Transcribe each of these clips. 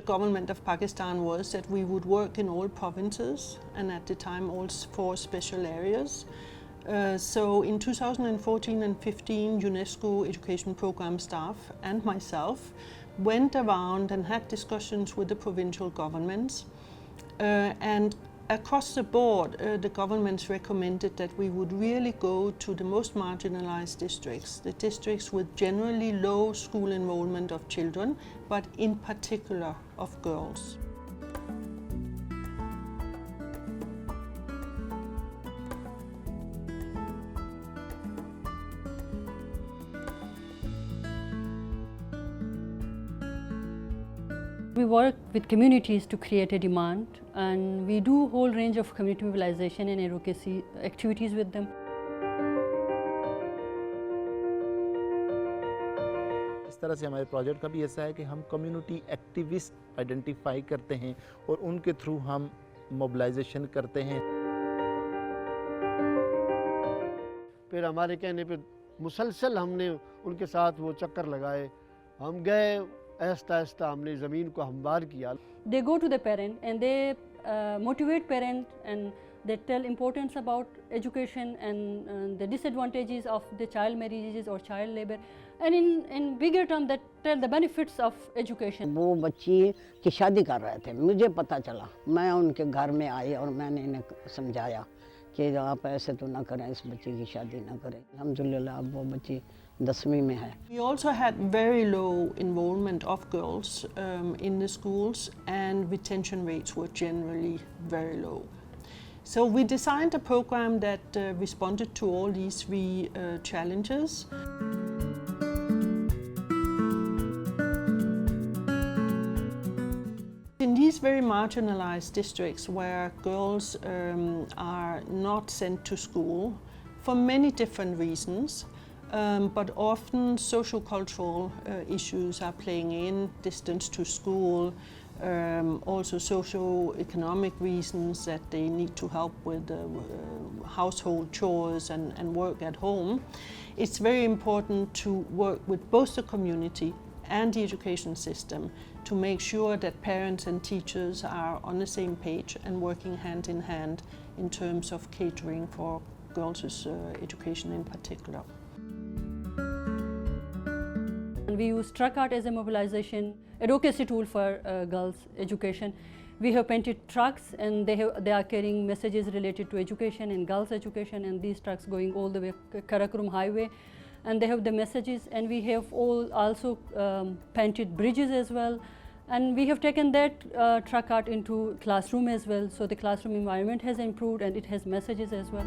The government of Pakistan was that we would work in all provinces and at the time all 4 special areas. So in 2014 and 15, UNESCO education program staff and myself went around and had discussions with the provincial governments. And across the board, the governments recommended that we would really go to the most marginalized districts, the districts with generally low school enrollment of children, but in particular of girls. We work with communities to create a demand, and we do a whole range of community mobilization and advocacy activities with them. इस तरह से हमारे project का भी ऐसा है कि हम कम्युनिटी एक्टिविस्ट आइडेंटिफाई करते हैं और उनके थ्रू हम मोबिलाइजेशन करते हैं। फिर हमारे कहने पे मुसलसल हमने उनके साथ वो चक्कर लगाए, हम गए, आहिस्ता आहिस्ता हमने ज़मीन को हमवार किया। They go to the parent and they motivate parent and they tell importance about education and the disadvantages of the child marriages or child labor, and in bigger term that tell the benefits of education. वो बच्ची की शादी कर रहे थे, मुझे पता चला, मैं उनके घर में आई और मैंने इन्हें समझाया कि आप ऐसे तो ना करें, इस बच्ची की शादी ना करें। अल्हम्दुलिल्लाह अब वो बच्ची 10वीं में है। We also had very low enrollment of girls in the schools, and retention rates were generally very low. So we designed a program that responded to all these 3 challenges. In these very marginalized districts where girls are not sent to school for many different reasons, but often social-cultural issues are playing in, distance to school, also socio-economic reasons that they need to help with household chores and work at home. It's very important to work with both the community and the education system to make sure that parents and teachers are on the same page and working hand in hand in terms of catering for girls' education in particular. We use truck art as a mobilization advocacy tool for girls' education. We have painted trucks and they are carrying messages related to education and girls' education, and these trucks going all the way Karakoram Highway, and they have the messages, and we have also painted bridges as well, and we have taken that truck art into classroom as well, so the classroom environment has improved and it has messages as well.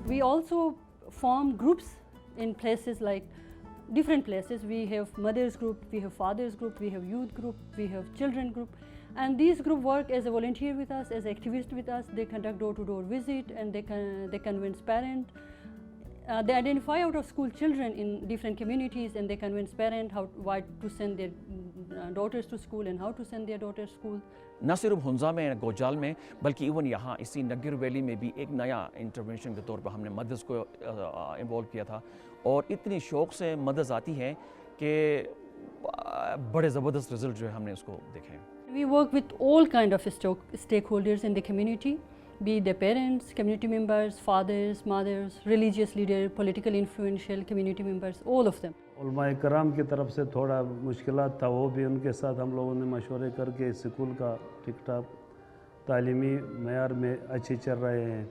We also form groups in places like different places. We have mothers group, we have fathers group, we have youth group, we have children group, and these group work as a volunteer with us, as activists with us. They conduct door-to-door visit and they convince parents. They identify out of school children in different communities and they convince parents why to send their daughters to school and how to send their daughters to school. न सिर्फ हुंजा में गोजाल में बल्कि even यहाँ इसी नगर valley में भी एक नया इंटरवेंशन के तौर पर हमने मदर्स को इन्वॉल्व किया था, और इतनी शौक़ से मदर्स आती हैं कि बड़े ज़बरदस्त रिजल्ट जो है हमने उसको देखे हैं। We work with all kind of stakeholders in the community, be the parents, community members, fathers, mothers, religious leaders, politically influential community members, all of them. उलमाए कराम की तरफ से थोड़ा मुश्किलात था, वो भी उनके साथ हम लोगों ने मशवरे करके स्कूल का ठीक-ठाक तालीमी मयार में अच्छे चल रहे हैं।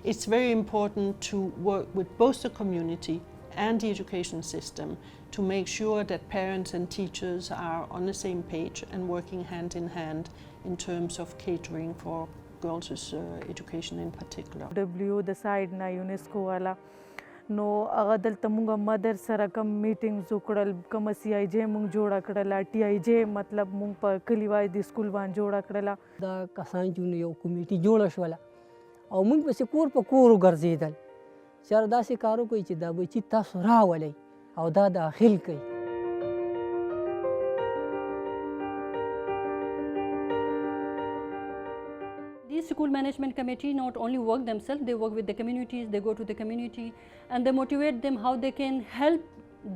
It's very important to work with both the community and the education system to make sure that parents and teachers are on the same page and working hand in hand in terms of catering for girls' education in particular. The side na UNESCO wala no aga dalta munga mother sara kam meetings ukdal kam CIJ mung joda kadala TIJ matlab mung pa kaliwai di school ban joda kadala da kasan jun yo committee joda shwala au mung pe kor pa kor garzidal sharda se karo ko chida bo chitta sura wale au da dakhil kai. These school management committee not only work themselves, they work with the communities, they go to the community and they motivate them how they can help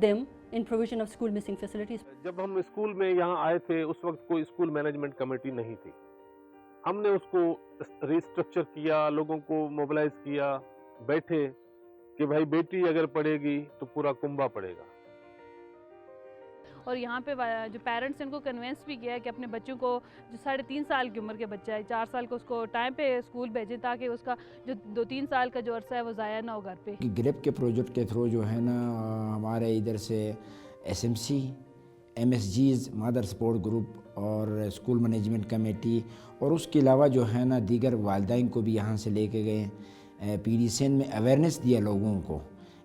them in provision of school missing facilities. जब हम school में यहाँ आए थे उस वक्त कोई school management committee नहीं थी। हमने उसको रिस्ट्रक्चर किया, लोगों को मोबिलाइज किया, बैठे कि भाई बेटी अगर पढ़ेगी तो पूरा कुंबा पड़ेगा। और यहाँ पे जो पेरेंट्स हैं उनको कन्विंस भी किया है कि अपने बच्चों को जो 3.5 साल की उम्र के बच्चा है 4 साल को उसको टाइम पे स्कूल भेजें ताकि उसका जो 2-3 साल का जो अरसा है वो ज़ाया ना हो घर पे। ग्रेप के प्रोजेक्ट के थ्रू जो है ना हमारे इधर से SMC, MSGs, mother support group और स्कूल मैनेजमेंट कमेटी और उसके अलावा जो है ना दीगर वालिदैन को भी यहाँ से लेके गए। पीडीसीएन में अवेयरनेस दिया लोगों को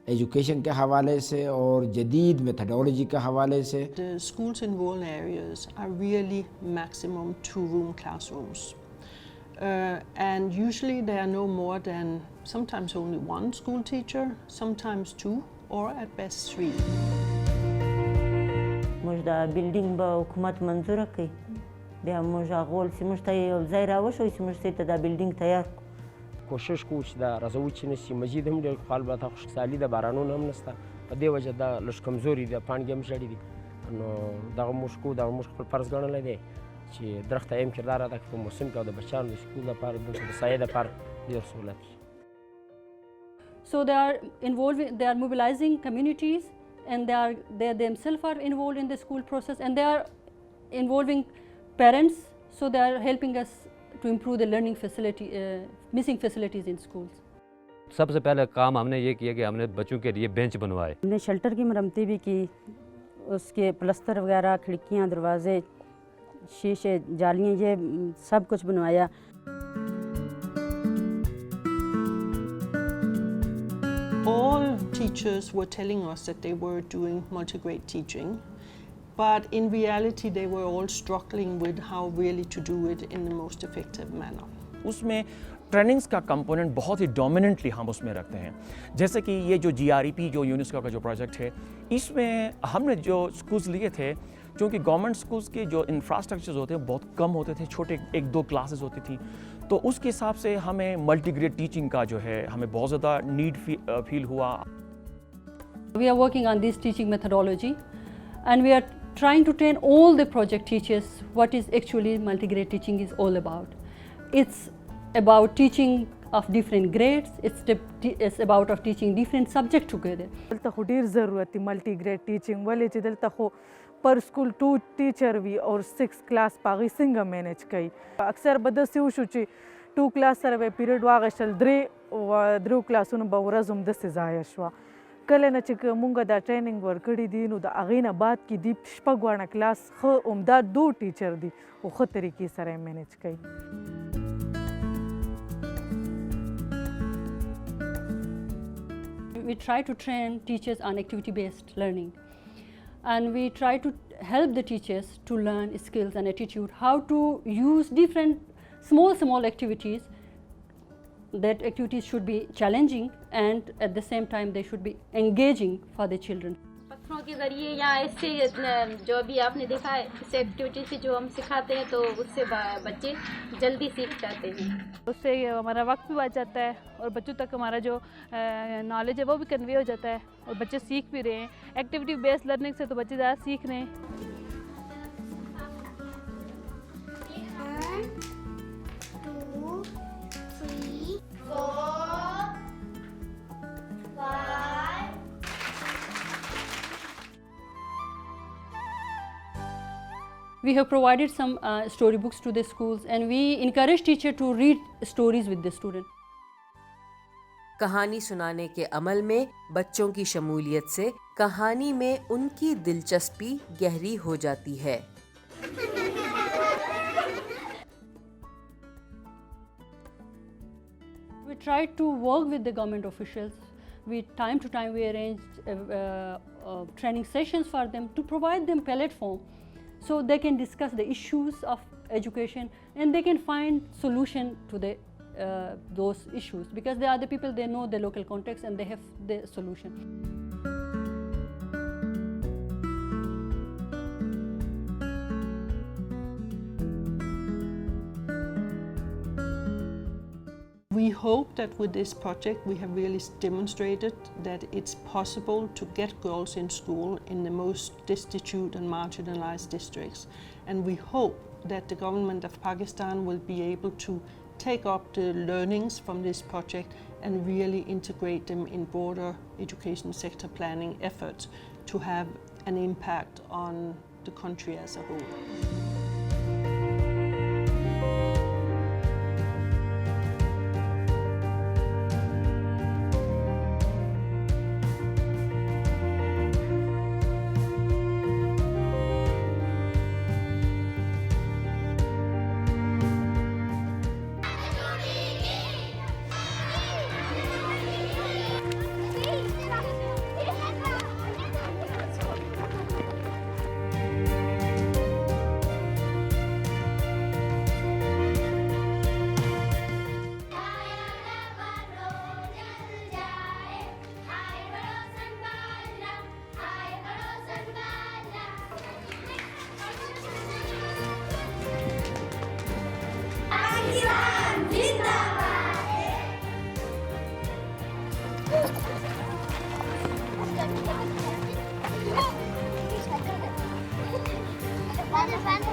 एजुकेशन के हवाले से और जदीद मेथडोलॉजी के हवाले से। The schools in rural areas are really maximum 2-room classrooms. And usually there are no more than sometimes only 1 school teacher, sometimes 2 or at best 3. موږ دا بلډینګ به حکومت منظوره کړي بیا موږ هغه ول چې موږ ته یو ځای راوښوي چې موږ ته دا بلډینګ تیار کړو. کوشش کوو چې دا رضوي چې نشي مزید هم ډېر خو البته خوشحالي د بارانونو هم نشته په دې وجه دا لږ کمزوري ده پاڼې هم ژړې دي نو دغه موږ کوو دغه موږ خپل فرض ګڼلی دی چې درخت ته هم کردار ادا کړي په موسم کې او د بچیانو د سکول لپاره دلته د سایې لپاره ډېر سهولت وي. So they are mobilizing communities and they themselves are involved in the school process and they are involving parents, so they are helping us to improve the learning facility, missing facilities in schools. सबसे पहले काम हमने ये किया कि हमने बच्चों के लिए बेंच बनवाए। हमने शेल्टर की मरम्मती भी की, उसके प्लस्तर वगैरह, खिड़कियाँ, दरवाजे, शीशे, जालियाँ, ये सब कुछ बनवाया। All teachers were telling us that they were doing multi-grade teaching, but in reality they were all struggling with how really to do it in the most effective manner. उसमें ट्रेनिंग्स का कंपोनेंट बहुत ही dominantly हम उसमें रखते हैं। जैसे कि ये जो GREP जो यूनेस्को का जो प्रोजेक्ट है, इसमें हमने जो स्कूल्स लिए थे, क्योंकि गवर्नमेंट स्कूल्स के जो इंफ्रास्ट्रक्चर्स होते हैं बहुत कम होते थे, छोटे 1-2 क्लासेस होती थी, तो उसके हिसाब से हमें मल्टीग्रेड टीचिंग का जो है हमें बहुत ज़्यादा नीड फील हुआ। We are working on this teaching methodology and we are trying to train all the project teachers what is actually multigrade teaching is all about. It's about teaching of different grades, it's about of teaching different subjects together. دلته خو ډیر ضرورت دی ملټي ګریډ ټیچینګ ولې چې دلته خو پر سکول 2 ټیچر وي او 6 کلاس پاغي څنګه مینج کوي. اکثر به داسې وشو چې 2 کلاس سره به پیریډ واغشتل 3 کلاسونو به ورځ هم داسې ضایع شوه. کله نه چې مونږ دا ټریننګ ورکړی دي نو د هغې نه بعد کې دي شپږ واړه کلاس ښه عمده 2 ټیچر دي او ښه طریقې سره یې مینج کوي. We try to train teachers on activity-based learning, and we try to help the teachers to learn skills and attitude, how to use different small activities. That activities should be challenging and at the same time they should be engaging for the children. पत्थरों के ज़रिए या इससे जो अभी आपने देखा है इस एक्टिविटी से जो हम सिखाते हैं तो उससे बच्चे जल्दी सीख जाते हैं। उससे हमारा वक्त भी बच जाता है और बच्चों तक हमारा जो नॉलेज है वो भी कन्वे हो जाता है और बच्चे सीख भी रहे हैं। एक्टिविटी बेस्ड लर्निंग से तो बच्चे ज़्यादा सीख रहे हैं। We have provided some storybooks to the schools and we encourage teachers to read stories with the student. कहानी सुनाने के अमल में बच्चों की शमूलियत से कहानी में उनकी दिलचस्पी गहरी हो जाती है। We try to work with the government officials. Time to time we arrange training sessions for them to provide them platform so they can discuss the issues of education and they can find solution to those issues, because they are the people, they know the local context and they have the solution. We hope that with this project we have really demonstrated that it's possible to get girls in school in the most destitute and marginalized districts. And we hope that the government of Pakistan will be able to take up the learnings from this project and really integrate them in broader education sector planning efforts to have an impact on the country as a whole. Fun.